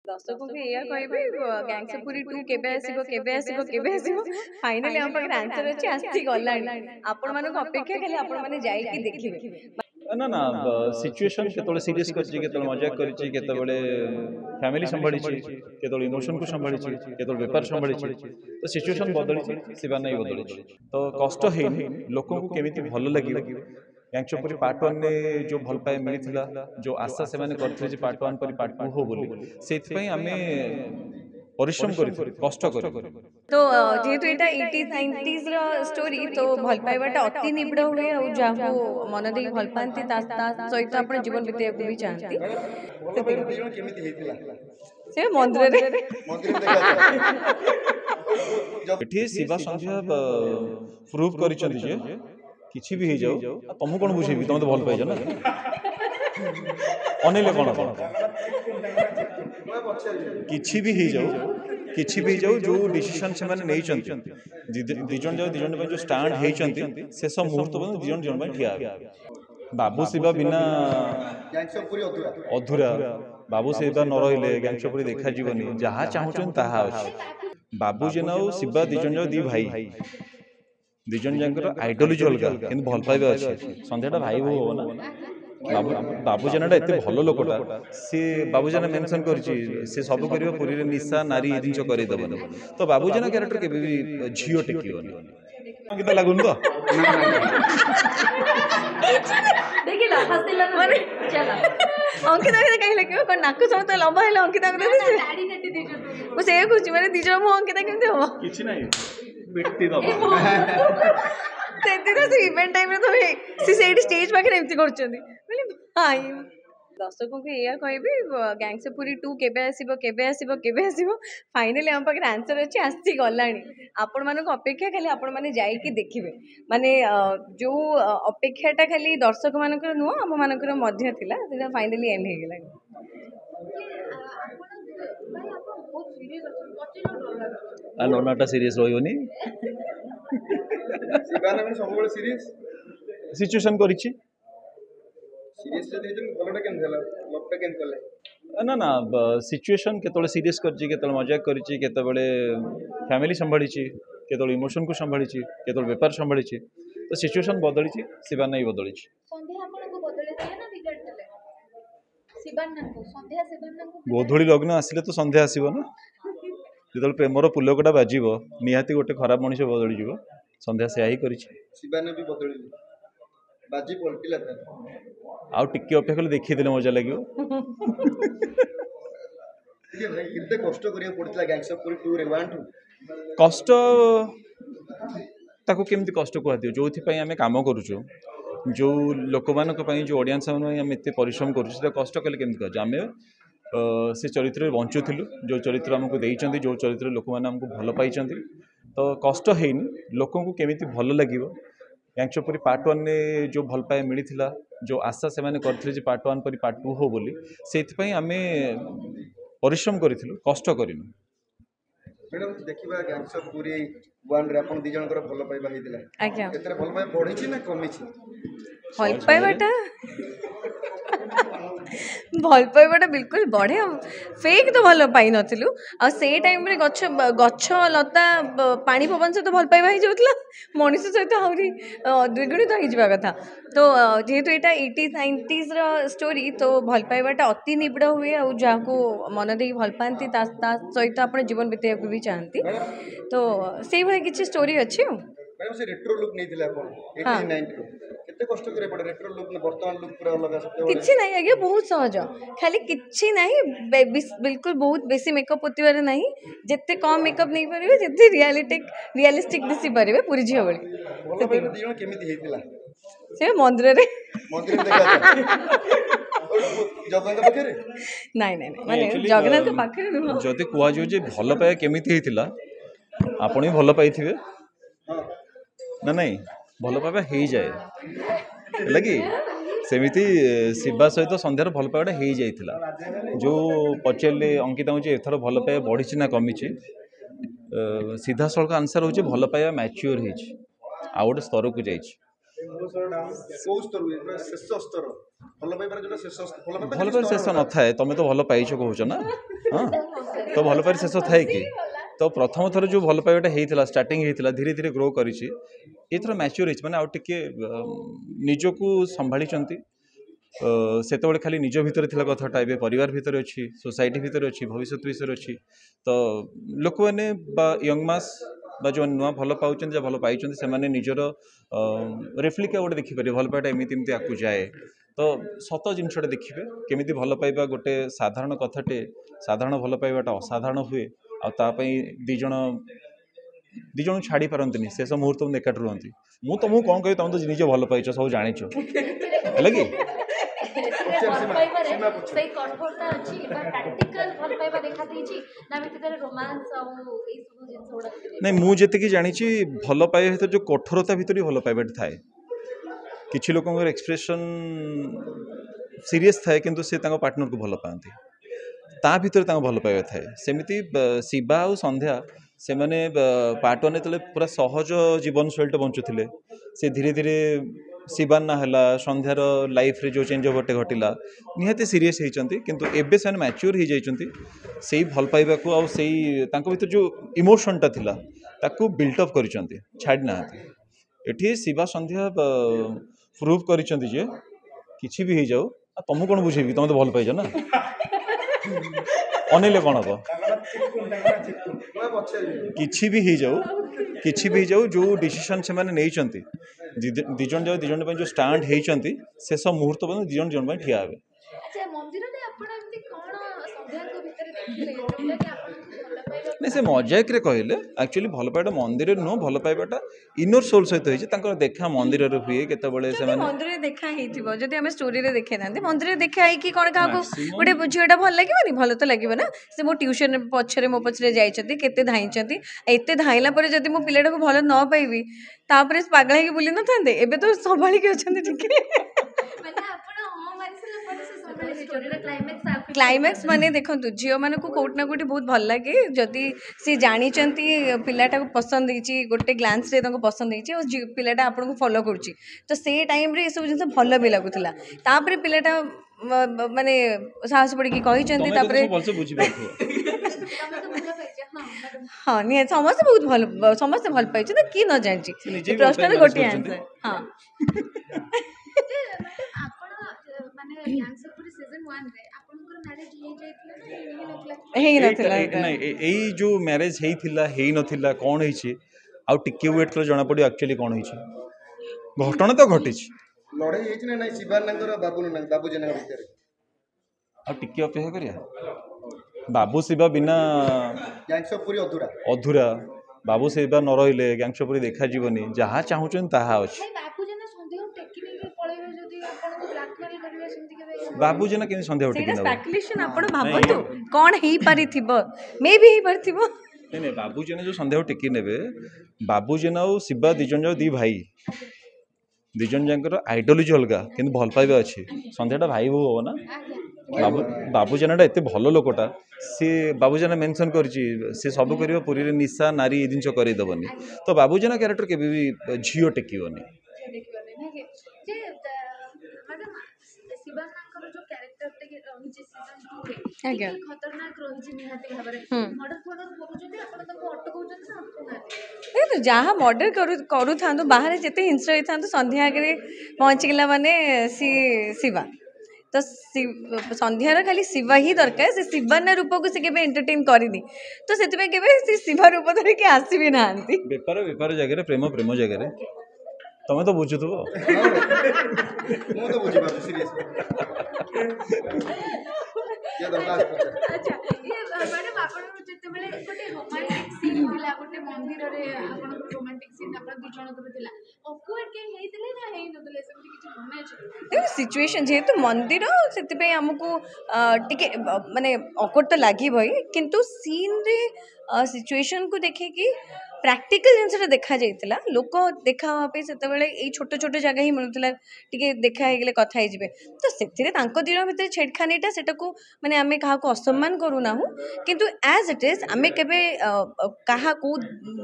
ଦର୍ଶକଙ୍କୁ ଏଇଆ କହିବି ଗ୍ୟାଙ୍ଗଷ୍ଟର ପୁରୀ 2 କେବେ ଆସିବ ଫାଇନାଲି ଆମ ପାଖରେ ଆନ୍ସର ଅଛି ଆସିଛି ଗଲାଣି ଆପଣମାନଙ୍କୁ ଅପେକ୍ଷା ଖାଲି ଆପଣମାନେ ଯାଇକି ଦେଖିବେ ना ना सिचुएशन केतोले सीरियस करछि केतोले मजाक करछि केतोले फैमिली संभाळिछि केतोले इमोशन को संभाळिछि केतोले व्यापार संभाळिछि तो सिचुएशन बदलिछि सिबा नै बदलिछि तो कष्ट हेनि लोकन को केमिति भलो लागिबो गैंगस्टर पार्ट 1 ने जो भल पाए मिलिथिला जो आशा से माने करथिले जे पार्ट 1 परि पार्ट 2 हो बोली सेति पई हमें परिश्रम करिथिलु कष्ट करिथिलु तो जेहेतु एटा 80s 90s रो स्टोरी तो भल पाइबाटा अति निबिड़ हुए और जाहु मन देई भल पांती ता सहित आपण जीवन बितेय को भी चाहती केमिति हेतिला से मंदिर रे देखा जाय एठी शिवा संध्या प्रूव करिसथि जे किछि भी हे जाओ तुम कोन बुझेबी तुम तो भल पाइज ना अनेले कोन किछि भी हे जाओ जो डिसीजन से माने नै चंती दिजन जो स्टैंड हे चंती से सब मुहूर्त बन दिजन में ठिया बाबू शिवा बिना गैंगस्टर पूरी अधूरा बाबू शिवा न रहिले गैंगस्टर पूरी देखा जीवनी जहा चाहूचन ताहा अछि बाबू जेना शिवा दिजन दी भाई दिजन जंकर आइडियोलॉजी अलगा किंतु भल पाइबा अछि संध्याटा भाई वो हो ना बाबू जनाटा एते भलो लोकटा से बाबू जना मेंशन करछि से सब करियो पुरी रे निशा नारी ए जिंस करै दबन तो बाबू जना कैरेक्टर के भी झियो टेकियोनी किता लागुन तो देखिला हसिला माने चला अंकिता के कहि लगे कोन नाकु समत लंबा हैला अंकिता के दाढ़ी काटी दिजो वो से कुछ माने दिजो मो अंकिता केमते हो किछि नाही बेट्टी दबा से इवेंट टाइम रे तो से स्टेज पाखे एमती करछंदी बोले भाई दर्शकों को एया कहबी गैंगस्टर पुरी 2 केबे आसीबो फाइनली हम पाखे आंसर अछि आसी गलानी आपण मानको अपेक्षा खाली आपण माने जाई कि देखिबे माने जो अपेक्षाटा खाली दर्शक मानकर नुह हम मानकर मध्य थिला सेटा फाइनली एंड हे गेलानी नोनाटा सीरियस रहियोनी शिवाना में सब बड़े सीरियस सिचुएशन करिछि सीरियस जे देजन बोलटा केन देला लपटा केन करले ना ना सिचुएशन केतोले सीरियस करछि केतोले मजाक करछि केतोले फैमिली संभाळिछि केतोले इमोशन को संभाळिछि केतोले व्यापार संभाळिछि तो सिचुएशन बदलिछि शिवा नै बदलिछि संध्या आपन को बदले दिले ना बिगड़ले शिवाना को संध्या शिवाना को गोधुली लग्न आसिले तो संध्या आसीबो ना जेतोले प्रेमर पुलकटा बाजिबो निहाती गोटे खराब मनुष्य बदली जिवो संध्या से आई करिछि शिवाना भी बदलिले बाजी पलटिला त आउ टिके अपेक्षा कले देखि देले मजा लागियो ये भाई किते कष्ट करिया पड़तिला गैंगस्टर पूरी 2 रे 1 2 कष्ट ताको केमती कष्ट को दियो जोथि पई हमें काम करूछु जो लोक मानक पई जो ऑडियंस माने हम एते परिश्रम करूछु से कष्ट कले केमती कर हमें से चरित्र रे बंचुथिलु जो चरित्र हमको देइचंती जो चरित्र लोक माने हमको भलो पाइचंती तो कष्ट हेनि लोकन को केमिति भलो लागिवो गैंगस्टर पुरी पार्ट 1 ने जो भल पाए मिलिथिला जो आशा से माने करथिले जे पार्ट 1 परि पार्ट 2 हो बोली सेति पई हमें परिश्रम करिथिलु कष्ट करिनु मैडम देखिबा गैंगस्टर पूरी 1 रे अपन दी जनकर भलो पाइबा हेतिला आज्ञा एतरे भलो पाइ बढ़िछि ना कमिछि भल पाइबाटा भल पाइबाटा बिल्कुल बढ़े फेक तो भल पाई नथिलु आ से टाइम रे गच्छ लता पानी पवन से तो भल पाइबा ही जाउतला मनुष्य सहित आउरी द्विगुणित हो जिबा कथा तो जेहेतु एटा 80s 90s रो स्टोरी तो भल पाइबाटा अति निबिड़ हुए और जाहु मन देई भल पांती ता सहित आपण जीवन बितेय को भी चाहती तो सेही भली किछि स्टोरी अछि मैडम से रेट्रो लुक नहीं दिला अपन 89 को केते कष्ट करे पड़े रेट्रो लुक ने वर्तमान लुक पूरा अलग सते किछि नहीं आगे बहुत सहज खाली किछि नहीं बिल्कुल बहुत बेसी मेकअप होतिबार नहीं जत्ते कम मेकअप नहीं परिबे जत्ते रियलिस्टिक दिसि परिबे पूरी झियो बळी बोलो भाई दी जण केमिति हेतिला से मंदिर रे देखा जाय जगन्नाथ पाखरे नहीं माने जगन्नाथ के पाखरे नुह जदि कुआ जो जे भल पाए केमिति हेतिला आपण भी भल पाइथिबे ना नहीं भल पाइबा हे जाए लगी सेमिति शिवा सहित संध्यार भल पाइबाटा हो जाइथिला जो पचारे अंकिता हूँ एथर भल पाइबा बढ़ी ना कमी सीधा सड़क आंसर हूँ भल पाइबा मैच्योर हो गोटे स्तर को जाइए ଭଲ ପାଇବାର ଯୋଉଟା ଶେଷ ଭଲ ପାଇବା ଭଲ ପାଇବାର ଶେଷ ନଥାଏ ତମେ ତ ଭଲ ପାଇଛ କହୁଛ ନା ହଁ ତ ଭଲ ପାଇବାର ଶେଷ ଥାଏ କି ତ ପ୍ରଥମ ଥର ଯେଉଁ ଭଲ ପାଇବାଟା ହେଇଥିଲା ଷ୍ଟାର୍ଟିଂ ହେଇଥିଲା ଧୀରେ ଧୀରେ ଗ୍ରୋ କରିଛି ଏଥର ମ୍ୟାଚ୍ୟୁର ହେଇଛି ମାନେ ଆଉ ଟିକେ ନିଜକୁ ସମ୍ଭାଳିଛନ୍ତି ସେତେବେଳେ ଖାଲି ନିଜ ଭିତରେ ଥିଲା କଥାଟା ଏବେ ପରିବାର ଭିତରେ ଅଛି सोसाइटी ଭିତରେ ଅଛି ଭବିଷ୍ୟତ ବିଷୟରେ ଅଛି ତ ଲୋକମାନେ ବା ୟଙ୍ଗ ମାସ୍ ବା ଯେଉଁମାନେ ନୂଆ ଭଲ ପାଉଛନ୍ତି ଯାହା ଭଲ ପାଇଛନ୍ତି ସେମାନେ ନିଜର ରେପ୍ଲିକା ଗୋଟେ ଦେଖିପାରିବେ ଭଲ ପାଇବାଟା ଏମିତି ଏମିତି ଆକୁ ଯାଏ ତ ସତ ଜିନିଷଟା ଦେଖିବେ କେମିତି ଭଲ ପାଇବା ଗୋଟେ ସାଧାରଣ କଥାଟେ ସାଧାରଣ ଭଲ ପାଇବାଟା ଅସାଧାରଣ ହୁଏ ଆଉ ତା ପାଇଁ ଦୁଇ ଜଣ ଛାଡ଼ି ପାରନ୍ତିନି ଶେଷ ମୁହୂର୍ତ୍ତ ଏକାଠି ରୁହନ୍ତି ମୁଁ ତମକୁ କ'ଣ କହିବି ତମେ ତ ନିଜେ ଭଲ ପାଇଛ ସବୁ ଜାଣିଛ ହେଲା କି ଭଲ ପାଇବାରେ ସେଇ କଠୋରତା ଅଛି ବା ପ୍ରାକ୍ଟିକାଲ ଭଲ ପାଇବା ଦେଖା ଦେଇଛି ନା ଭିତରେ ରୋମାନ୍ସ ଆଉ ଏଇ ସବୁ ଜିନିଷ ଗୁଡା ନାଇଁ ମୁଁ ଯେତିକି ଜାଣିଛି ଭଲ ପାଇବା ଭିତରେ ଯେଉଁ କଠୋରତା ଭିତରେ ବି ଭଲ ପାଇବାଟା ଥାଏ କିଛି ଲୋକଙ୍କର ଏକ୍ସପ୍ରେସନ୍ ସିରିୟସ୍ ଥାଏ କିନ୍ତୁ ସେ ତାଙ୍କ ପାର୍ଟନରକୁ ଭଲ ପାଆନ୍ତି ତା ଭିତରେ ତାଙ୍କ ଭଲ ପାଇବା ଥାଏ ସେମିତି ଶିବା ଆଉ ସନ୍ଧ୍ୟା ସେମାନେ ପାର୍ଟ ୱାନ୍ ଯେତେବେଳେ ପୁରା ସହଜ ଜୀବନଶୈଳୀଟା ବଞ୍ଚୁଥିଲେ ସେ ଧୀରେ ଧୀରେ ଶିବାନା ହେଲା ସନ୍ଧ୍ୟାର ଲାଇଫ୍ରେ ଯେଉଁ ଚେଞ୍ଜ ଓଭରଟେ ଘଟିଲା ନିହାତି ସିରିୟସ୍ ହେଇଛନ୍ତି କିନ୍ତୁ ଏବେ ସେମାନେ ମ୍ୟାଚ୍ୟୁର୍ ହେଇଯାଇଛନ୍ତି ସେଇ ଭଲ ପାଇବାକୁ ଆଉ ସେଇ ତାଙ୍କ ଭିତରେ ଯେଉଁ ଇମୋସନ୍ଟା ଥିଲା ତାକୁ ବିଲ୍ଟଅପ୍ କରିଛନ୍ତି ଛାଡ଼ି ନାହାନ୍ତି ଏଠି ଶିବା ସନ୍ଧ୍ୟା ପ୍ରୁଭ୍ କରିଛନ୍ତି ଯେ କିଛି ବି ହେଇଯାଉ ଆଉ ତମକୁ କ'ଣ ବୁଝେଇବି ତମେ ତ ଭଲ ପାଇଛ ନା ଅନେଇଲେ କ'ଣ ହବ କିଛି ବି ହେଇଯାଉ ଯେଉଁ ଡିସିସନ୍ ସେମାନେ ନେଇଛନ୍ତି ଦି ଜଣ ଯାକ ଦି ଜଣ ପାଇଁ ଯେଉଁ ଷ୍ଟାଣ୍ଡ ହେଇଛନ୍ତି ଶେଷ ମୁହୂର୍ତ୍ତ ପର୍ଯ୍ୟନ୍ତ ଦି ଜଣ ପାଇଁ ଠିଆ ହେବେ ଆଚ୍ଛା ମନ୍ଦିରରେ ଆପଣ ଏମିତି କ'ଣ ସନ୍ଧ୍ୟାଙ୍କ ଭିତରେ ଦେଖିଲେ ଯୋଉଟାକି ଆପଣଙ୍କୁ ଭଲ ପାଇବା ନାଇଁ ସେ ମଜାକରେ କହିଲେ ଆକ୍ଚୁଆଲି ଭଲ ପାଇବାଟା ମନ୍ଦିରରେ ନୁହଁ ଭଲ ପାଇବାଟା ଇନର ସୋଲ୍ ସହିତ ହେଇଛି ତାଙ୍କର ଦେଖା ମନ୍ଦିରରେ ହୁଏ କେତେବେଳେ ସେମାନେ ମନ୍ଦିରରେ ଦେଖା ହେଇଥିବ ଯଦି ଆମେ ଷ୍ଟୋରିରେ ଦେଖେଇନାହାନ୍ତି ମନ୍ଦିରରେ ଦେଖା ହେଇକି କ'ଣ କାହାକୁ Maximum- ଗୋଟେ ଝିଅଟା ଭଲ ଲାଗିବନି ଭଲ ତ ଲାଗିବ ନା ସେ ମୋ ଟ୍ୟୁସନ୍ ମୋ ପଛରେ ଯାଇଛନ୍ତି କେତେ ଧାଇଁଛନ୍ତି ଏତେ ଧାଇଁଲା ପରେ ଯଦି ମୋ ପିଲାଟାକୁ ଭଲ ନ ପାଇବି ତାପରେ ପାଗଳା ହେଇକି ବୁଲି ନଥାନ୍ତେ ଏବେ ତ ସମ୍ଭାଳିକି ଅଛନ୍ତି ଟିକେ ମାନେ ଆପଣ ହଁ ମାରିସାରିଲା ପରେ ସେ ସମ୍ଭାଳି ଷ୍ଟୋରିର କ୍ଲାଇମ୍ୟାକ୍ସ କ୍ଲାଇମ୍ୟାକ୍ସ ମାନେ ଦେଖନ୍ତୁ ଝିଅମାନଙ୍କୁ କେଉଁଠି ନା କେଉଁଠି ବହୁତ ଭଲ ଲାଗେ ଯଦି ସେ ଜାଣିଛନ୍ତି ପିଲାଟାକୁ ପସନ୍ଦ ହେଇଛି ଗୋଟେ ଗ୍ଲାନ୍ସରେ ତାଙ୍କୁ ପସନ୍ଦ ହେଇଛି ଆଉ ପିଲାଟା ଆପଣଙ୍କୁ ଫଲୋ କରୁଛି ତ ସେ ଟାଇମ୍ରେ ଏସବୁ ଜିନିଷ ଭଲ ବି ଲାଗୁଥିଲା ତାପରେ ପିଲାଟା ମାନେ ସାହସ ପଡ଼ିକି କହିଛନ୍ତି ତମେ ତ ତାପରେ ସବୁ ଭଲସେ ବୁଝିପାରୁଥିବ ତମେ ତ ଭଲ ପାଇଛ ହଁ ମ୍ୟାଡ଼ାମ୍ ହଁ ନିହାତି ସମସ୍ତେ ବହୁତ ଭଲ ସମସ୍ତେ ଭଲ ପାଇଛନ୍ତି କିଏ ନ ଜାଣିଛି ସେ ନିଜେ ଏ ବି ଭଲ ପ୍ରଶ୍ନର ପାଇ ଗୋଟିଏ marriage ଆନ୍ସର ହଁ ଯେ ମ୍ୟାଡ଼ାମ୍ ଆପଣ ମାନେ ଗ୍ୟାଙ୍ଗସପୁରୀ ସିଜନ୍ 1ରେ ଆପଣଙ୍କର ମ୍ୟାରେଜ୍ ହେଇଯାଇଥିଲା ନା ହେଇନଥିଲା ହେଇନଥିଲା ନାଇଁ ଏଇ ଯେଉଁ ମ୍ୟାରେଜ୍ ହେଇଥିଲା ହେଇନଥିଲା କ'ଣ ହେଇଛି ଆଉ ଟିକେ ୱେଟ୍ କଲେ ଜଣାପଡ଼ିବ ଆକ୍ଚୁଆଲି କ'ଣ ହେଇଛି ଘଟଣା ତ ଘଟିଛି ଲଢ଼େଇ ହେଇଛି ନା ନାଇଁ ଶିବାନଙ୍କର ବାବୁ ଜେନାଙ୍କ ଭିତରେ ଆଉ ଟିକେ ଅପେକ୍ଷା କରିବା ବାବୁ ଶିବା ବିନା ଗ୍ୟାଙ୍ଗସ୍ ଅଫ୍ ପୁରୀ ଅଧୁରା ବାବୁ ଶିବା ନ ରହିଲେ ଗ୍ୟାଙ୍ଗସ୍ ଅଫ୍ ପୁରୀ ଦେଖାଯିବନି ଯାହା ଚାହୁଁଛନ୍ତି ତାହା ଅଛି ଭାଇ ବାବୁ ଜେନା ସନ୍ଦେହ ଟେକି ନେଇକି ପଳେଇବେ ଯଦି ଆପଣଙ୍କୁ ବ୍ଲାକମେଲ୍ କରିବେ ସେମିତି କେବେ ବାବୁ ଜେନା କେମିତି ସନ୍ଧ୍ୟା ସେଇଟା ଉଠିକି ନେବ ସ୍ପେକୁଲେସନ୍ ଆପଣ ଭାବନ୍ତୁ କ'ଣ ହେଇପାରିଥିବ ମେ ବି ହେଇପାରିଥିବ ନାଇଁ ବାବୁ ଜେନା ଯେଉଁ ସନ୍ଧ୍ୟାକୁ ଟେକି ନେବେ ବାବୁ ଜେନା ଆଉ ଶିବା ଦୁଇ ଜଣ ଯାକ ଦୁଇ ଭାଇ ଦୁଇ ଜଣ ଯାକର ଆଇଡିଓଲୋଜି ଅଲଗା କିନ୍ତୁ ଭଲ ପାଇବା ଅଛି ସନ୍ଧ୍ୟାଟା ଭାଇ ବୋଉ ହବ ନା ବାବୁ ଜେନାଟା ଏତେ ଭଲ ଲୋକଟା ସିଏ ବାବୁ ଜେନା ମେନସନ୍ କରିଛି ସେ ସବୁ କରିବ ପୁରୀରେ ନିଶା ନାରୀ ଏ ଜିନିଷ କରେଇଦେବନି ତ ବାବୁ ଜେନା କ୍ୟାରେକ୍ଟର କେବେ ବି ଝିଅ ଟେକିବନି ଦେଖିବାନି ନାଇଁ ଯେ ମ୍ୟାଡ଼ାମ୍ ଶିବାନଙ୍କର ଯୋଉ କ୍ୟାରେକ୍ଟରଟା ରହିଛି ସିଜନ୍ 2ରେ ଆଜ୍ଞା। ଟିକେ ଖତରନାକ ରହିଛି ନିହାତି ଭାବରେ ମର୍ଡର କରୁଛନ୍ତି ଆପଣ ତାକୁ ଅଟକାଉଛନ୍ତି ନା ଅଟକାଉନାହାନ୍ତି ଦେଖନ୍ତୁ ଯାହା ମର୍ଡର କରୁଥାନ୍ତୁ ବାହାରେ ଯେତେ ହିଂସ୍ର ହେଇଥାନ୍ତୁ ସନ୍ଧ୍ୟା ଆଗରେ ପହଞ୍ଚିଗଲା ମାନେ ଶିବା ତ ସନ୍ଧ୍ୟାର ଖାଲି ଶିବା ହିଁ ଦରକାର ସେ ଶିବାନା ରୂପକୁ ସେ କେବେ ଏଣ୍ଟରଟେନ୍ କରିନି ତ ସେଥିପାଇଁ କେବେ ସେ ଶିବା ରୂପ ଧରିକି ଆସିବି ନାହାନ୍ତି ବେପାର ଜାଗାରେ ପ୍ରେମ ଜାଗାରେ ତମେ ତ ବୁଝୁଥିବ ମୁଁ ତ ବୁଝିପାରୁଛି ସିରିୟସ୍ ଆଚ୍ଛା ମ୍ୟାଡ଼ାମ୍ ଆପଣଙ୍କର ଯେତେବେଳେ ଗୋଟେ ରୋମାଣ୍ଟିକ୍ ସିନ୍ ଥିଲା ଗୋଟେ ମନ୍ଦିରରେ ଆପଣଙ୍କର ରୋମାଣ୍ଟିକ୍ ସିନ୍ ଆପଣ ଦୁଇ ଜଣଙ୍କର ଥିଲା ଅକ୍ୱାର୍ଡ କେହି ହେଇଥିଲେ ନା ହେଇନଥିଲେ ସେମିତି କିଛି ମନେ ଅଛି ସିଚୁଏସନ୍ ଯେହେତୁ ମନ୍ଦିର ସେଥିପାଇଁ ଆମକୁ ଟିକେ ମାନେ ଅକୱାର୍ଡ ତ ଲାଗିବ ହିଁ କିନ୍ତୁ ସିନ୍ରେ सिचुएशन को देखिए प्राक्टिकल जिनसा देखा जाइतिला लोक देखा पे सेतेबेले एई छोट छोट जगह ही मिलुतिला टिके देखा हे गेले कथा हे जिवे तो सेथिरे तांको दिनो भितर छेड़खानीटा सेटाको माने आमे काहाको असम्मान करू नाहु किंतु एज इट इज आमे केबे काहा को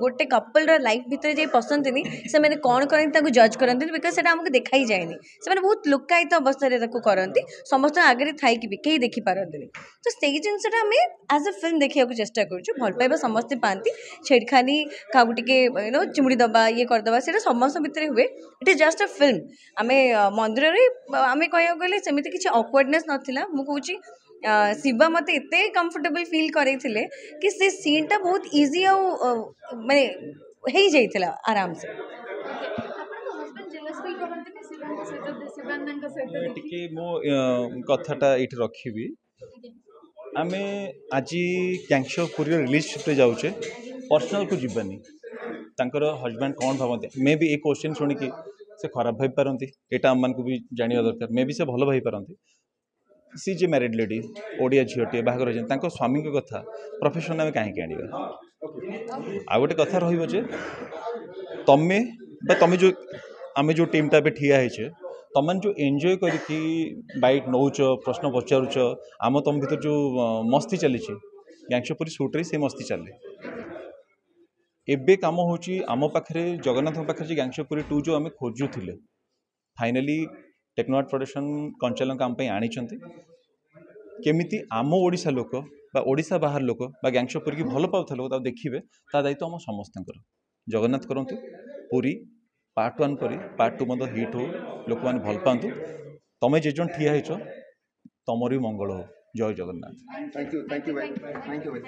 गोटे कपल र लाइफ भितर जे पसंदनी से माने कोन करन ताको जज करन बिकॉज सेटा हमको देखा ही जायनी से माने बहुत लुकायित अवस्था रे ताको करंती समस्त आगे थाई कि भी केही देखि पारंतनी तो सेही जिनसटा आमे एज अ फिल्म देखिया को चेष्टा करूछु भल पाइबा समस्त पांती छेड़खानी कागु टिके चिमुड़ी दबा ये करदबा सेटा समस्त भितर हुए it is just a film आमे मंदिर रे आमे कहया गले सेमिति किछि ऑकवर्डनेस नथिला मु कहूची शिवा मते एते कंफर्टेबल फील करैथिले कि से सीन टा बहुत इजी आ माने हेई जाइथिला आराम से ଆପଣଙ୍କ ହଜବେଣ୍ଡ ଜେଲସ୍ ଫିଲ୍ କରନ୍ତିନି ଶିବାଙ୍କ ସହିତ ଶିବାନନ୍ଦଙ୍କ ସହିତ ଦେଖି ଟିକେ ମୋ କଥାଟା ଏଇଠି ରଖିବି ଆମେ ଆଜି କ୍ୟାଙ୍ଗସ ଅଫ୍ ପୁରୀର ରିଲିଜ୍ ସୁଟ୍ରେ ଯାଉଛେ पर्सनल को जीवानी तांकर हजबैंड कौन भावती मे भी ए क्वेश्चन शुणिकी से खराब भाई पारती यहाँ आम को भी जाना दरकार मे भी से भल भाई पारती सी जे मैरिड लेडी ओडिया झीटे बाहर स्वामी कथा प्रोफेशन आम कहीं आने आ गोटे कथा रे तमें तुम जो आम जो टीमटा भी ठिया है तुम जो एंजॉय करके बाइट नौच प्रश्न पचारुच आम तुम भर जो मस्ती चली गैंगस्टरपुरी सुट्रे से मस्ती चले एबे काम होची आम पाखे जगन्नाथ पाखे गैंगस्टरपुरी 2 जो आम खोजुले फाइनाली टेक्नोआर्ट प्रोडक्शन कंचाल आम आनी केमिति आम ओडिशा लोक बा ओडिशा बाहर लोक बा गैंगस्टरपुरी की भल पाता लोक देखिए ता दायित्व आम समस्त जगन्नाथ करंतु पुरी पार्ट 1 परी पार्ट 2 मत हिट हो लोक मैंने भल पातु तमें जेजन ठिया तमर भी मंगल हो जय जगन्नाथ थैंक यू भाई थैंक यू भाई